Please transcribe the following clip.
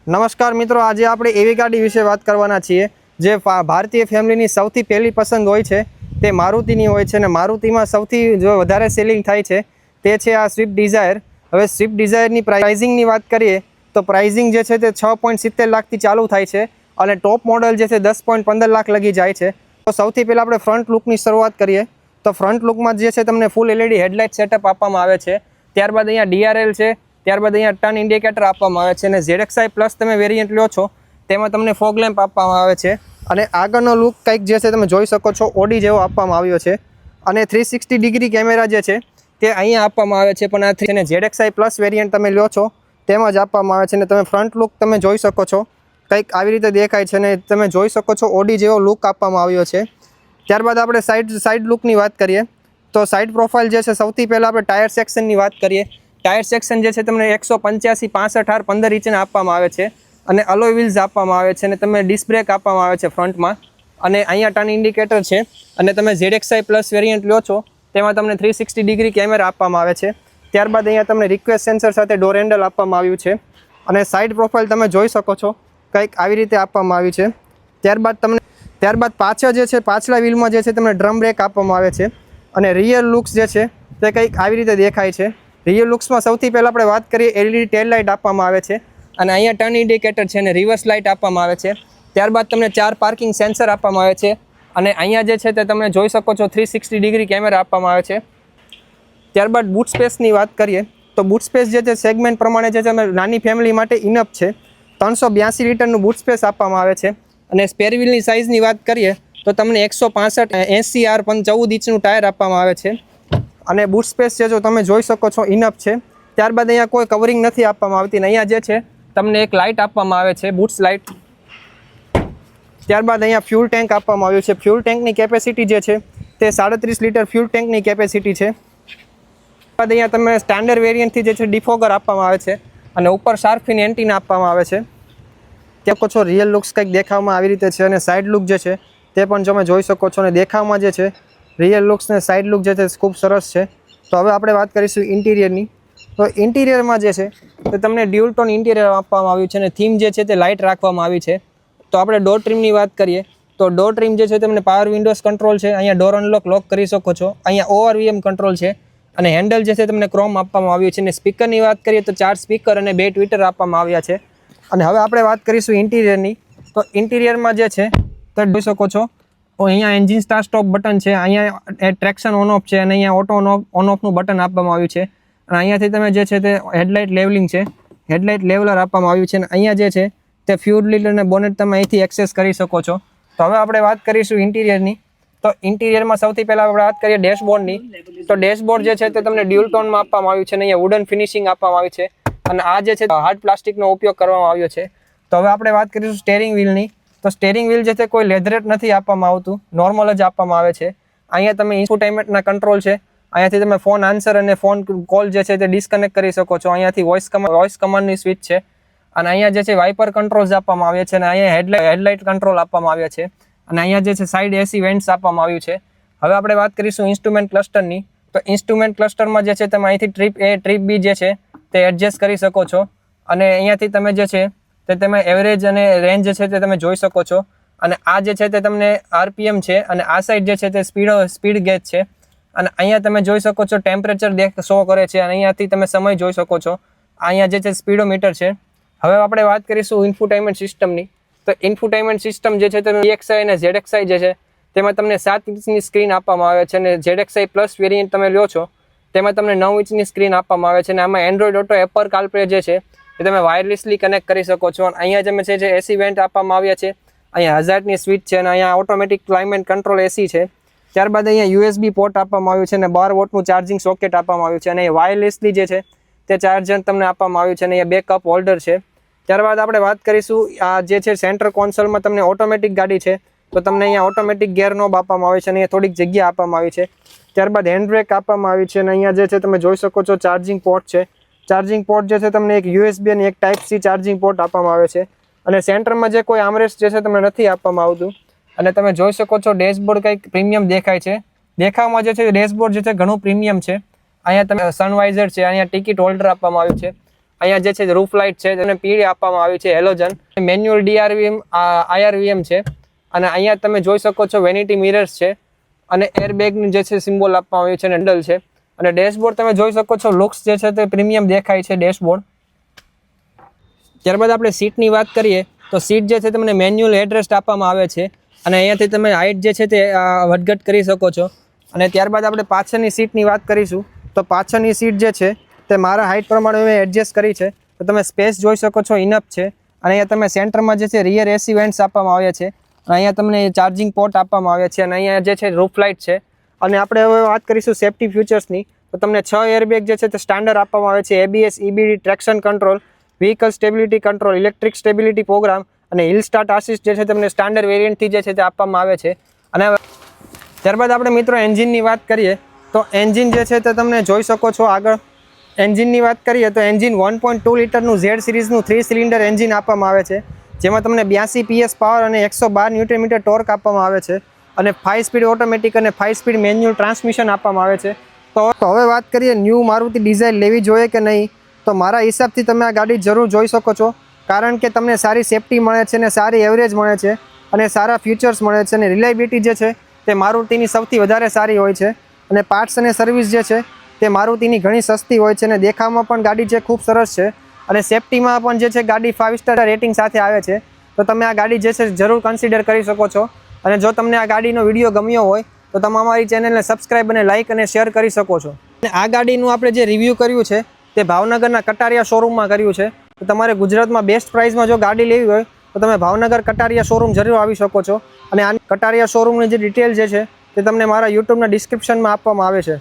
નમસ્કાર મિત્રો, આજે આપણે એવી ગાડી વિશે વાત કરવાના છીએ જે ભારતીય ફેમિલીની સૌથી પહેલી પસંદ હોય છે તે મારુતિની હોય છે અને મારુતિમાં સૌથી જો વધારે સેલિંગ થાય છે તે છે આ સ્વિફ્ટ ડિઝાયર. હવે સ્વિફ્ટ ડિઝાયરની પ્રાઇઝિંગની વાત કરીએ તો પ્રાઇઝિંગ જે છે તે 6.70 લાખથી ચાલુ થાય છે અને ટોપ મોડલ જે છે 10.15 લાખ લગી જાય છે. તો સૌથી પહેલાં આપણે ફ્રન્ટ લુકની શરૂઆત કરીએ તો ફ્રન્ટ લુકમાં જે છે તમને ફૂલ એલઈડી હેડલાઇટ સેટઅપ આપવામાં આવે છે. ત્યારબાદ અહીંયા ડીઆરએલ છે, ત્યારબાદ અહીંયા ટર્ન ઇન્ડિકેટર આપવામાં આવે છે અને ZXi પ્લસ તમે વેરિયન્ટ લો છો તેમાં તમને ફોગ લેમ્પ આપવામાં આવે છે અને આગળનો લુક કંઈક જે છે તમે જોઈ શકો છો ઓડી જેવો આપવામાં આવ્યો છે અને 360 ડિગ્રી કેમેરા જે છે તે અહીંયા આપવામાં આવે છે. પણ આ ZXi પ્લસ વેરિયન્ટ તમે લો છો તેમાં જ આપવામાં આવે છે અને તમે ફ્રન્ટ લુક તમે જોઈ શકો છો કંઈક આવી રીતે દેખાય છે અને તમે જોઈ શકો છો ઓડી જેવો લુક આપવામાં આવ્યો છે. ત્યારબાદ આપણે સાઈડ લુકની વાત કરીએ તો સાઈડ પ્રોફાઇલ જે છે સૌથી પહેલાં આપણે ટાયર સેક્શનની વાત કરીએ. ટાયર સેક્શન જે છે તમને 185, 65, 8, 15 ઇંચના આપવામાં આવે છે અને અલોય વ્હીલ્સ આપવામાં આવે છે અને તમે ડિસ્ક બ્રેક આપવામાં આવે છે ફ્રન્ટમાં અને અહીંયા ટર્ન ઇન્ડિકેટર છે અને તમે ZXi પ્લસ વેરિયન્ટ લો છો તેમાં તમને 360 ડિગ્રી કેમેરા આપવામાં આવે છે. ત્યારબાદ અહીંયા તમને રિક્વેસ્ટ સેન્સર સાથે ડોર હેન્ડલ આપવામાં આવ્યું છે અને સાઈડ પ્રોફાઇલ તમે જોઈ શકો છો કંઈક આવી રીતે આપવામાં આવી છે. ત્યારબાદ પાછળ જે છે પાછલા વ્હીલમાં જે છે તમને ડ્રમ બ્રેક આપવામાં આવે છે અને રિયર લુક્સ જે છે તે કંઈક આવી રીતે દેખાય છે. રિયર લુક્સમાં સૌથી પહેલાં આપણે વાત કરીએ એલઈડી ટેલ લાઇટ આપવામાં આવે છે અને અહીંયા ટર્ન ઇન્ડિકેટર છે અને રિવર્સ લાઇટ આપવામાં આવે છે. ત્યારબાદ તમને 4 પાર્કિંગ સેન્સર આપવામાં આવે છે અને અહીંયા જે છે તે તમે જોઈ શકો છો 360 ડિગ્રી કેમેરા આપવામાં આવે છે. ત્યારબાદ બૂટ સ્પેસની વાત કરીએ તો બૂટ સ્પેસ જે છે સેગમેન્ટ પ્રમાણે જે છે નાની ફેમિલી માટે ઇનફ છે. 382 લીટરનું બૂટ સ્પેસ આપવામાં આવે છે અને સ્પેર વ્હીલની સાઇઝની વાત કરીએ તો તમને 165 80R 14 ઇંચનું ટાયર આપવામાં આવે છે અને બૂટ સ્પેસ છે જો તમે જોઈ શકો છો ઇનફ છે. ત્યારબાદ અહીંયા કોઈ કવરિંગ નથી આપવામાં આવતી અને અહીંયા જે છે તમને એક લાઇટ આપવામાં આવે છે બૂટ્સ લાઇટ. ત્યારબાદ અહીંયા ફ્યુલ ટેન્ક આપવામાં આવ્યું છે. ફ્યુલ ટેન્કની કેપેસિટી જે છે તે 37 લીટર ફ્યુલ ટેન્કની કેપેસિટી છે. ત્યારબાદ અહીંયા તમે સ્ટાન્ડર્ડ વેરિયન્ટથી જે છે ડિફોગર આપવામાં આવે છે અને ઉપર શાર્પફિન એન્ટીના આપવામાં આવે છે. ત્યાં છો રિયલ લુક્સ કંઈક દેખાવમાં આવી રીતે છે અને સાઇડ લુક જે છે તે પણ તમે જોઈ શકો છો અને દેખાવમાં જે છે રિયલ લુક્સ ને સાઇડ લુક જે છે ખૂબ સરસ છે. તો હવે આપણે વાત કરીશું ઇન્ટિરિયરની. તો ઇન્ટિરિયરમાં જે છે તે તમને ડ્યુઅલ ટોન ઇન્ટિરિયર આપવામાં આવ્યું છે અને થીમ જે છે તે લાઇટ રાખવામાં આવી છે. તો આપણે ડોર ટ્રીમની વાત કરીએ તો ડોર ટ્રીમ જે છે તમને પાવર વિન્ડોઝ કંટ્રોલ છે, અહીંયા ડોર અનલોક લોક કરી શકો છો, અહીંયા ORVM કંટ્રોલ છે અને હેન્ડલ જે છે તમને ક્રોમ આપવામાં આવ્યું છે અને સ્પીકરની વાત કરીએ તો 4 સ્પીકર અને 2 ટ્વિટર આપવામાં આવ્યા છે. અને હવે આપણે વાત કરીશું ઇન્ટિરિયરની. તો ઇન્ટિરિયરમાં જે છે તો જોઈ શકો છો અહીંયા એન્જિન સ્ટાર્ટ સ્ટોપ બટન છે, અહીંયા ટ્રેક્શન ઓન ઓફ છે અને અહીંયા ઓટો ઓન ઓફનું બટન આપવામાં આવ્યું છે અને અહીંયાથી તમે જે છે તે હેડલાઇટ લેવલિંગ છે, હેડલાઇટ લેવલર આપવામાં આવ્યું છે અને અહીંયા જે છે તે ફ્યુલ લીડર અને બોનેટ તમે અહીંથી એક્સેસ કરી શકો છો. તો હવે આપણે વાત કરીશું ઇન્ટિરિયરની. તો ઇન્ટિરિયરમાં સૌથી પહેલાં આપણે વાત કરીએ ડેશબોર્ડની. તો ડેશબોર્ડ જે છે તે તમને ડ્યુઅલ ટોનમાં આપવામાં આવ્યું છે અને અહીંયા વુડન ફિનિશિંગ આપવામાં આવ્યું છે અને આ જે છે હાર્ડ પ્લાસ્ટિકનો ઉપયોગ કરવામાં આવ્યો છે. તો હવે આપણે વાત કરીશું સ્ટેરિંગ વ્હીલની. તો સ્ટેરિંગ વ્હીલ જે છે કોઈ લેધરેટ નથી આપવામાં આવતું, નોર્મલ જ આપવામાં આવે છે. અહીંયા તમે ઇન્ફોટેઇનમેન્ટના કંટ્રોલ છે, અહીંયાથી તમે ફોન આન્સર અને ફોન કોલ જે છે તે ડિસ્કનેક્ટ કરી શકો છો. અહીંયાથી વોઇસ કમાન્ડની સ્વિચ છે અને અહીંયા જે છે વાઇપર કંટ્રોલ્સ આપવામાં આવ્યા છે અને અહીંયા હેડલાઇટ કંટ્રોલ આપવામાં આવ્યા છે અને અહીંયા જે છે સાઇડ એસી વેન્ટ્સ આપવામાં આવ્યું છે. હવે આપણે વાત કરીશું ઇન્સ્ટ્રુમેન્ટ ક્લસ્ટરની. તો ઇન્સ્ટ્રુમેન્ટ ક્લસ્ટરમાં જે છે તમે અહીંથી ટ્રીપ A ટ્રીપ B જે છે તે એડજસ્ટ કરી શકો છો અને અહીંયાથી તમે જે છે તે તમે એવરેજ અને રેન્જ છે તે તમે જોઈ શકો છો અને આ જે છે તે તમને RPM છે અને આ સાઈડ જે છે તે સ્પીડ ગેજ છે અને અહીંયા તમે જોઈ શકો છો ટેમ્પરેચર શો કરે છે અને અહીંયાથી તમે સમય જોઈ શકો છો. અહીંયા જે છે સ્પીડોમીટર છે. હવે આપણે વાત કરીશું ઇન્ફોટેઇનમેન્ટ સિસ્ટમની. તો ઇન્ફોટેઇનમેન્ટ સિસ્ટમ જે છે તે DXi અને ZXi જે છે તેમાં તમને 7 ઇંચની સ્ક્રીન આપવામાં આવે છે અને ZXi પ્લસ વેરિયન્ટ તમે લો છો તેમાં તમને 9 ઇંચની સ્ક્રીન આપવામાં આવે છે અને આમાં એન્ડ્રોઇડ ઓટો એપર કાલપ્લે જે છે એ તમે વાયરલેસલી કનેક્ટ કરી શકો છો. અને અહીંયા જે છે એસી વેન્ટ આપવામાં આવ્યા છે, અહીંયા હઝાર્ડની સ્વિચ છે અને અહીંયા ઓટોમેટિક ક્લાઇમેટ કંટ્રોલ એસી છે. ત્યારબાદ અહીંયા USB પોર્ટ આપવામાં આવ્યું છે અને 12 વોટનું ચાર્જિંગ સોકેટ આપવામાં આવ્યું છે અને વાયરલેસલી જે છે તે ચાર્જર તમને આપવામાં આવ્યું છે અને અહીંયા બેકઅપ હોલ્ડર છે. ત્યારબાદ આપણે વાત કરીશું આ જે છે સેન્ટર કોન્સોલમાં તમને ઓટોમેટિક ગાડી છે તો તમને અહીંયા ઓટોમેટિક ગેર નોબ આપવામાં આવે છે અને અહીંયા થોડીક જગ્યા આપવામાં આવી છે. ત્યારબાદ હેન્ડ બ્રેક આપવામાં આવી છે અને અહીંયા જે છે તમે જોઈ શકો છો ચાર્જિંગ પોર્ટ છે. ચાર્જિંગ પોર્ટ જે છે તમને એક USB અને એક Type-C ચાર્જિંગ પોર્ટ આપવામાં આવે છે અને સેન્ટરમાં જે કોઈ આર્મરેસ્ટ જે છે તમને નથી આપવામાં આવતું અને તમે જોઈ શકો છો ડેશબોર્ડ કંઈક પ્રીમિયમ દેખાય છે. દેખાવમાં જે છે ડેશબોર્ડ જે છે ઘણું પ્રીમિયમ છે. અહીંયા તમે સનવાઇઝર છે, અહીંયા ટિકિટ હોલ્ડર આપવામાં આવ્યું છે અહીંયા જે છે રૂફ લાઇટ છે તેને પીળી આપવામાં આવી છે હેલોજન. મેન્યુઅલ DRVM IRVM છે અને અહીંયા તમે જોઈ શકો છો વેનિટી મિરર્સ છે અને એરબેગની જે છે સિમ્બોલ આપવામાં આવ્યું છે અને હેન્ડલ છે. અને ડેશબોર્ડ તમે જોઈ શકો છો લુક્સ જે છે તે પ્રીમિયમ દેખાય છે ડેશબોર્ડ. ત્યારબાદ આપણે સીટની વાત કરીએ તો સીટ જે છે તમને મેન્યુઅલ હેડરેસ્ટ આપવામાં આવે છે અને અહીંયાથી તમે હાઇટ જે છે તે વધઘટ કરી શકો છો. અને ત્યારબાદ આપણે પાછળની સીટની વાત કરીશું તો પાછળની સીટ જે છે તે મારા હાઇટ પ્રમાણે મેં એડજસ્ટ કરી છે. તો તમે સ્પેસ જોઈ શકો છો ઇનફ છે. અને અહીંયા તમે સેન્ટરમાં જે છે રિયર AC વેન્ટ્સ આપવામાં આવ્યા છે અને અહીંયા તમને ચાર્જિંગ પોર્ટ આપવામાં આવ્યા છે અને અહીંયા જે છે રૂફ લાઇટ છે. અને આપણે હવે વાત કરીશું સેફ્ટી ફીચર્સની તો તમને 6 એરબેગ જે છે તે સ્ટાન્ડર્ડ આપવામાં આવે છે. ABS, EBD, traction control, vehicle stability control, electric stability program અને હિલ સ્ટાર્ટ આસિસ્ટ જે છે તમને સ્ટાન્ડર્ડ વેરિયન્ટથી જે છે તે આપવામાં આવે છે. અને ત્યારબાદ આપણે મિત્રો એન્જિનની વાત કરીએ તો એન્જિન જે છે તે તમને જોઈ શકો છો આગળ. એન્જિનની વાત કરીએ તો એન્જિન 1.2 લિટરનું Z સિરીઝનું 3 સિલિન્ડર એન્જિન આપવામાં આવે છે જેમાં તમને 82 PS પાવર અને 112 ન્યૂટન મીટર ટોર્ક આપવામાં આવે છે અને 5 સ્પીડ ઓટોમેટિક અને 5 સ્પીડ મેન્યુઅલ ટ્રાન્સમિશન આપવામાં આવે છે. તો હવે વાત કરીએ ન્યૂ મારુતિ ડિઝાયર લેવી જોઈએ કે નહીં, તો મારા હિસાબથી તમે આ ગાડી જરૂર જોઈ શકો છો કારણ કે તમને સારી સેફટી મળે છે અને સારી એવરેજ મળે છે અને સારા ફીચર્સ મળે છે અને રિલાયબિલિટી જે છે તે મારુતિની સૌથી વધારે સારી હોય છે અને પાર્ટ્સ અને સર્વિસ જે છે તે મારુતિની ઘણી સસ્તી હોય છે અને દેખાવમાં પણ ગાડી જે ખૂબ સરસ છે અને સેફટીમાં પણ જે છે ગાડી 5 સ્ટાર રેટિંગ સાથે આવે છે. તો તમે આ ગાડી જે છે જરૂર કન્સિડર કરી શકો છો. અને જો તમને આ ગાડીનો વિડીયો ગમ્યો હોય તો તમે અમારી ચેનલને સબસ્ક્રાઈબ અને લાઇક અને શેર કરી શકો છો. અને આ ગાડીનું આપણે જે રિવ્યૂ કર્યું છે તે ભાવનગરના કટારિયા શોરૂમમાં કર્યું છે. તો તમારે ગુજરાતમાં બેસ્ટ પ્રાઇસમાં જો ગાડી લેવી હોય તો તમે ભાવનગર કટારિયા શોરૂમ જરૂર આવી શકો છો. અને આ કટારિયા શોરૂમની જે ડિટેલ જે છે તે તમને મારા યુટ્યુબના ડિસ્ક્રિપ્શનમાં આપવામાં આવે છે.